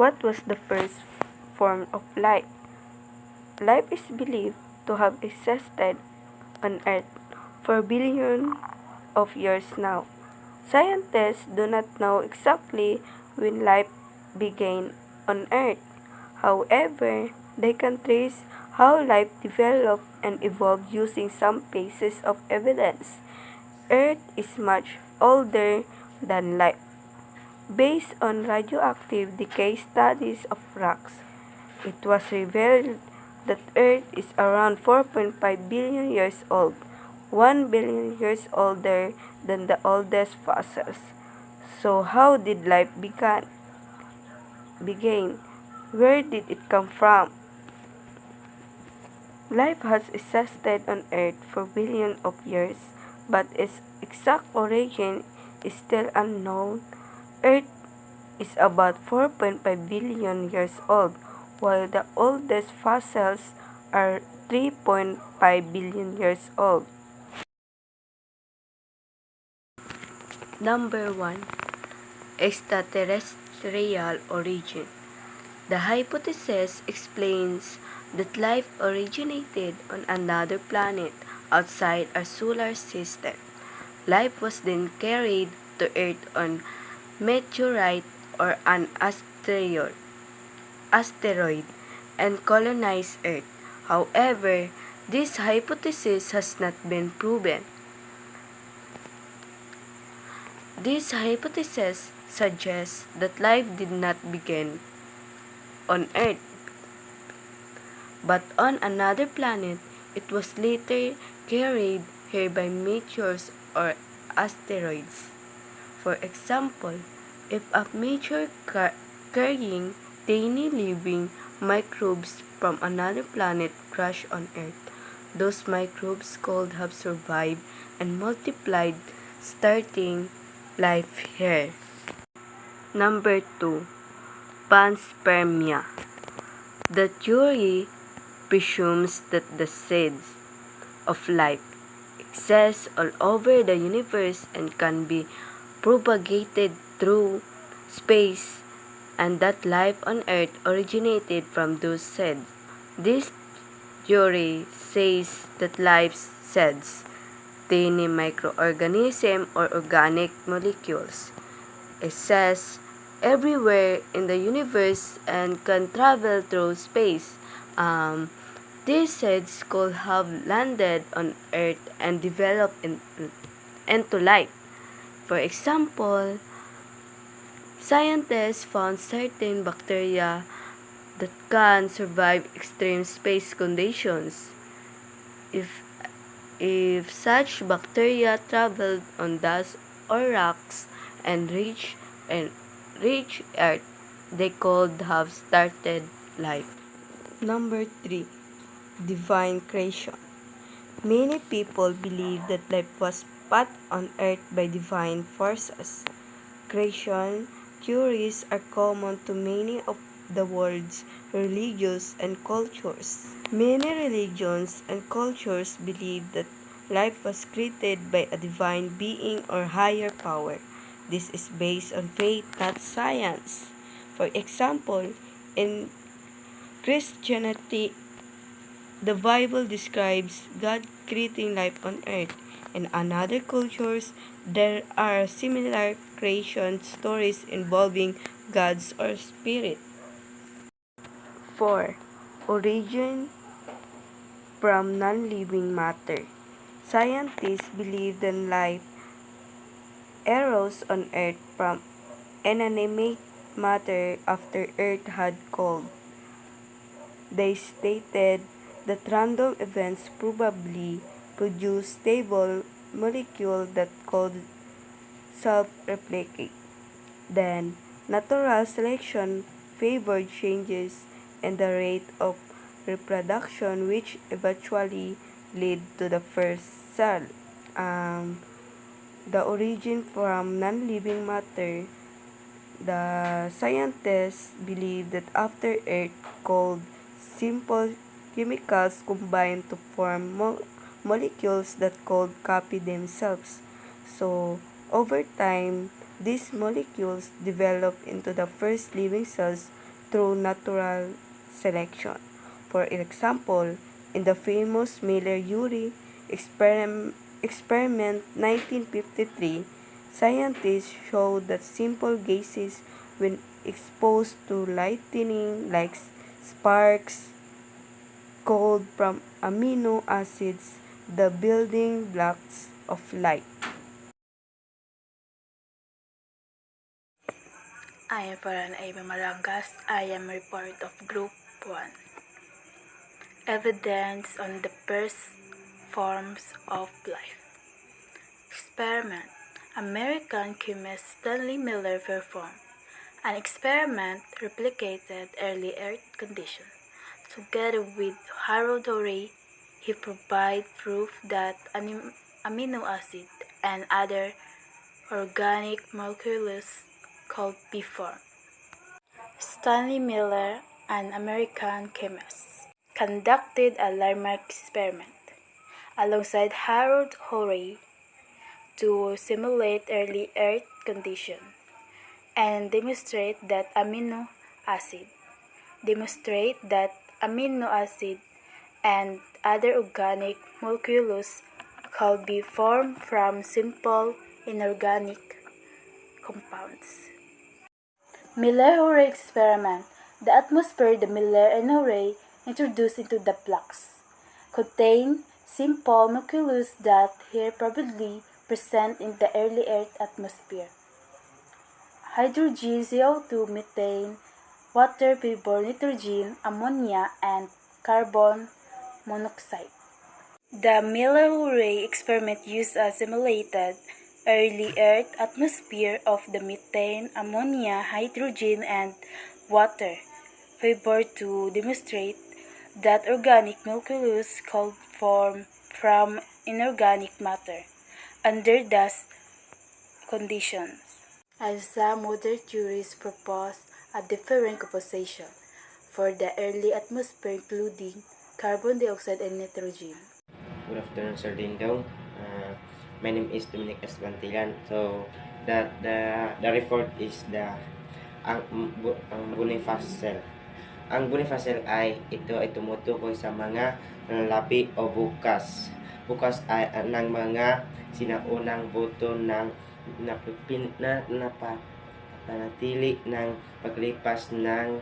What was the first form of life? Life is believed to have existed on Earth for billions of years now. Scientists do not know exactly when life began on Earth. However, they can trace how life developed and evolved using some pieces of evidence. Earth is much older than life. Based on radioactive decay studies of rocks, it was revealed that Earth is around 4.5 billion years old, 1 billion years older than the oldest fossils. So how did life begin? Where did it come from? Life has existed on Earth for billions of years, but its exact origin is still unknown. Earth is about 4.5 billion years old, while the oldest fossils are 3.5 billion years old. Number 1. Extraterrestrial origin. The hypothesis explains that life originated on another planet outside our solar system. Life was then carried to Earth on meteorite or an asteroid and colonized Earth. However, this hypothesis has not been proven. This hypothesis suggests that life did not begin on Earth, but on another planet. It was later carried here by meteors or asteroids. For example, if a meteor carrying tiny living microbes from another planet crash on Earth, those microbes could have survived and multiplied, starting life here. Number 2. Panspermia. The theory presumes that the seeds of life exist all over the universe and can be propagated through space, and that life on Earth originated from those seeds. This theory says that life's seeds, tiny microorganisms or organic molecules, exist everywhere in the universe and can travel through space. These seeds could have landed on Earth and developed into life. For example, scientists found certain bacteria that can survive extreme space conditions. If such bacteria traveled on dust or rocks and reach Earth, they could have started life. Number 3. Divine creation. Many people believe that life was put on Earth by divine forces. Creation theories are common to many of the world's religions and cultures. Many religions and cultures believe that life was created by a divine being or higher power. This is based on faith, not science. For example, in Christianity, the Bible describes God creating life on earth. In other cultures, there are similar creation stories involving gods or spirit. 4. Origin from non-living matter. Scientists believe that life arose on Earth from inanimate matter after Earth had cooled. They stated that random events probably produce stable molecules that could self-replicate. Then, natural selection favored changes in the rate of reproduction which eventually led to the first cell. The origin from non-living matter. The scientists believe that after Earth cooled, simple chemicals combined to form molecules that could copy themselves. So, over time, these molecules developed into the first living cells through natural selection. For example, in the famous Miller-Urey experiment 1953, scientists showed that simple gases, when exposed to lightning like sparks, called from amino acids, the building blocks of light. I am Farhan Ava Marangas. I am a report of Group 1. Evidence on the first forms of life. Experiment. American chemist Stanley Miller performed an experiment replicated early Earth conditions. Together with Harold Urey, he provided proof that amino acid and other organic molecules could be formed. Stanley Miller, an American chemist, conducted a landmark experiment alongside Harold Urey to simulate early Earth conditions and demonstrate that amino acid and other organic molecules could be formed from simple inorganic compounds. Miller-Urey experiment. The atmosphere the Miller and Urey introduced into the flux contain simple molecules that here probably present in the early Earth atmosphere. Hydrogen, CO2, methane, water vapor, nitrogen, ammonia, and carbon monoxide. The Miller-Urey experiment used a simulated early Earth atmosphere of the methane, ammonia, hydrogen, and water vapor to demonstrate that organic molecules could form from inorganic matter under those conditions. As some modern theories propose a different composition for the early atmosphere including carbon dioxide and nitrogen. Good afternoon, Sir Dingdong. My name is Dominic Espantilan. So, the report is ang Bonifacial. Ang Bonifacial ito ay tumutukoy sa mga lapi o bukas. Bukas ay ng mga sinaunang buto ng napanatili ng paglipas ng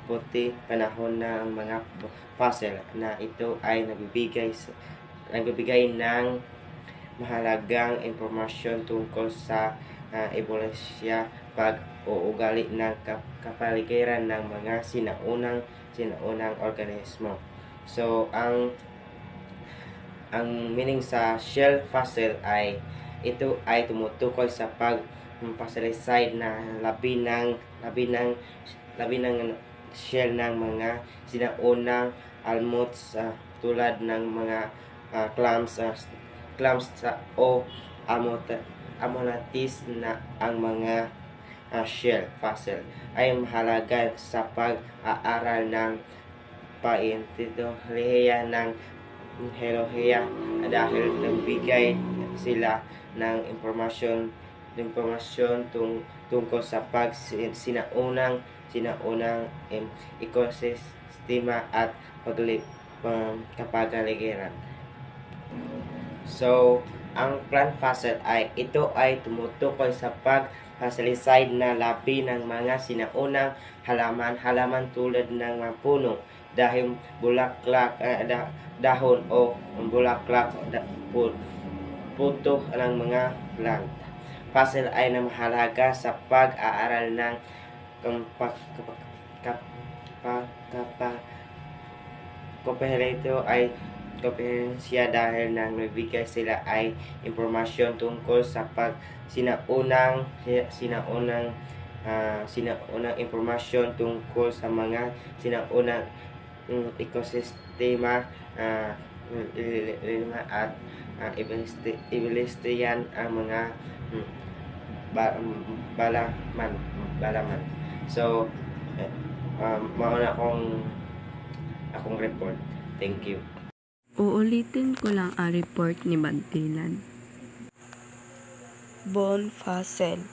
puti panahon ng mga fossil na ito ay nagbibigay ng mahalagang impormasyon tungkol sa evolusyon, pag-uugali ng kapaligiran ng mga sinaunang organismo. So, ang meaning sa shell fossil ay ito ay tumutukoy sa pag-fossilize na labi ng shell ng mga sinaunang almots tulad ng mga clams o ammonatis na ang mga shell fossil ay mahalaga sa pag-aaral ng paintolohiya ng geolohiya dahil nagbigay sila ng impormasyon tungkol sa sinaunang ekosistema at kapaligiran. So, ang plant fossil ito ay tumutukoy sa pag-fossilize na labi ng mga sinaunang halaman tulad ng mga puno, dahon o bulaklak, puto ng mga plant. Fossil ay mahalaga sa pag-aaral ng kompehensiya dahil nagbibigay sila ay impormasyon tungkol sa sinaunang impormasyon tungkol sa mga sinaunang ekosistema at evolution ang mga balaman. So, mauna akong report. Thank you. Uulitin ko lang ang report ni Bantilan. Bone fossil.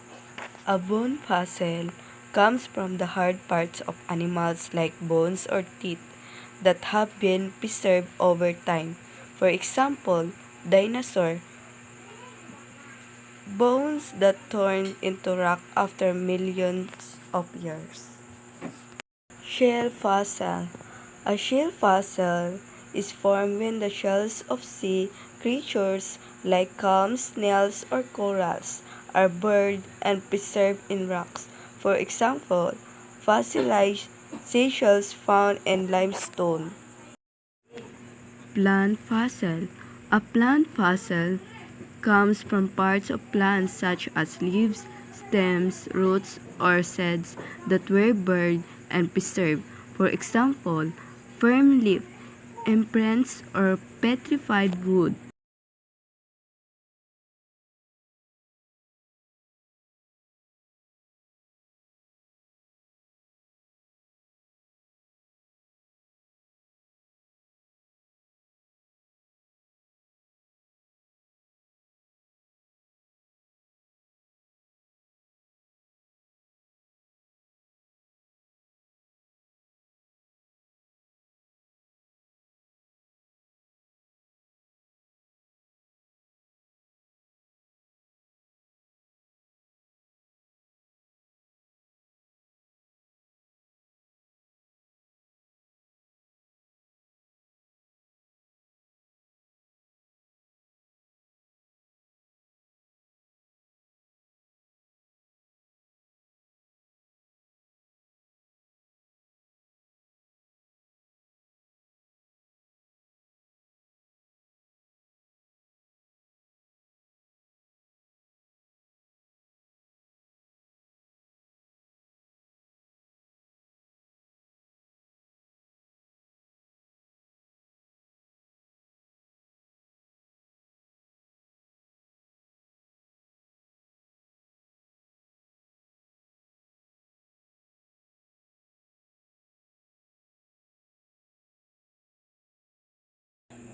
A bone fossil comes from the hard parts of animals like bones or teeth that have been preserved over time. For example, dinosaur bones that turned into rock after millions of years. Shell fossil. A shell fossil is formed when the shells of sea creatures like clams, snails, or corals are buried and preserved in rocks. For example, fossilized seashells found in limestone. Plant fossil. A plant fossil comes from parts of plants such as leaves, stems, roots, or seeds that were buried and preserved. For example, firm leaf imprints or petrified wood.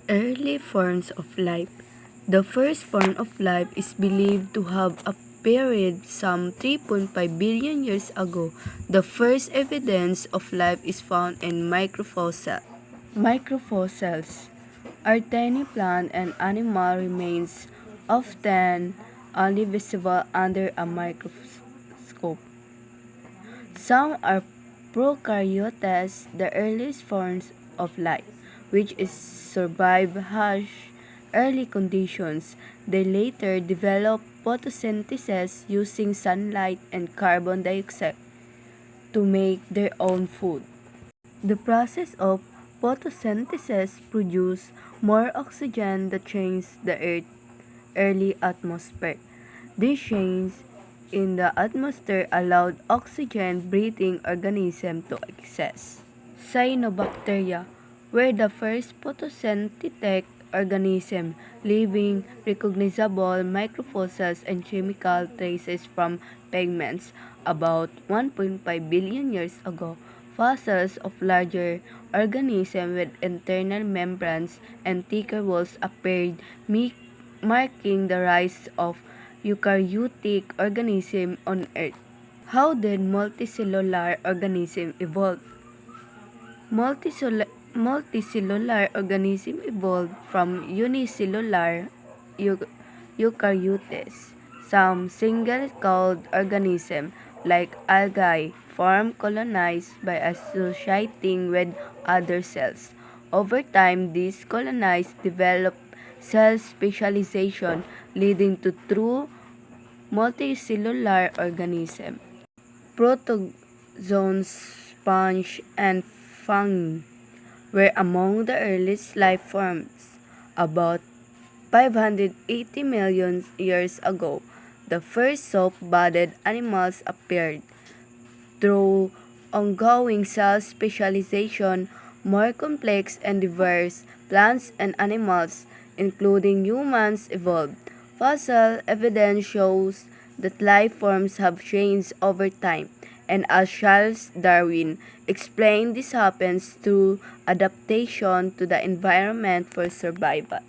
Early forms of life. The first form of life is believed to have appeared some 3.5 billion years ago. The first evidence of life is found in microfossils. Microfossils are tiny plant and animal remains, often only visible under a microscope. Some are prokaryotes, the earliest forms of life, which is survive harsh early conditions. They later develop photosynthesis using sunlight and carbon dioxide to make their own food. The process of photosynthesis produces more oxygen that changes the Earth's early atmosphere. These changes in the atmosphere allowed oxygen-breathing organisms to exist. Cyanobacteria were the first photosynthetic organism, leaving recognizable microfossils and chemical traces from pigments about 1.5 billion years ago. Fossils of larger organisms with internal membranes and thicker walls appeared, marking the rise of eukaryotic organisms on Earth. How did multicellular organisms evolve? Multicellular organisms evolved from unicellular eukaryotes. Some single-celled organisms, like algae, form colonized by associating with other cells. Over time, these colonies developed cell specialization, leading to true multicellular organisms. Protozoans, sponge, and fungi were among the earliest life forms. About 580 million years ago, the first soft-bodied animals appeared. Through ongoing cell specialization, more complex and diverse plants and animals, including humans, evolved. Fossil evidence shows that life forms have changed over time, and as Charles Darwin explained, this happens through adaptation to the environment for survival.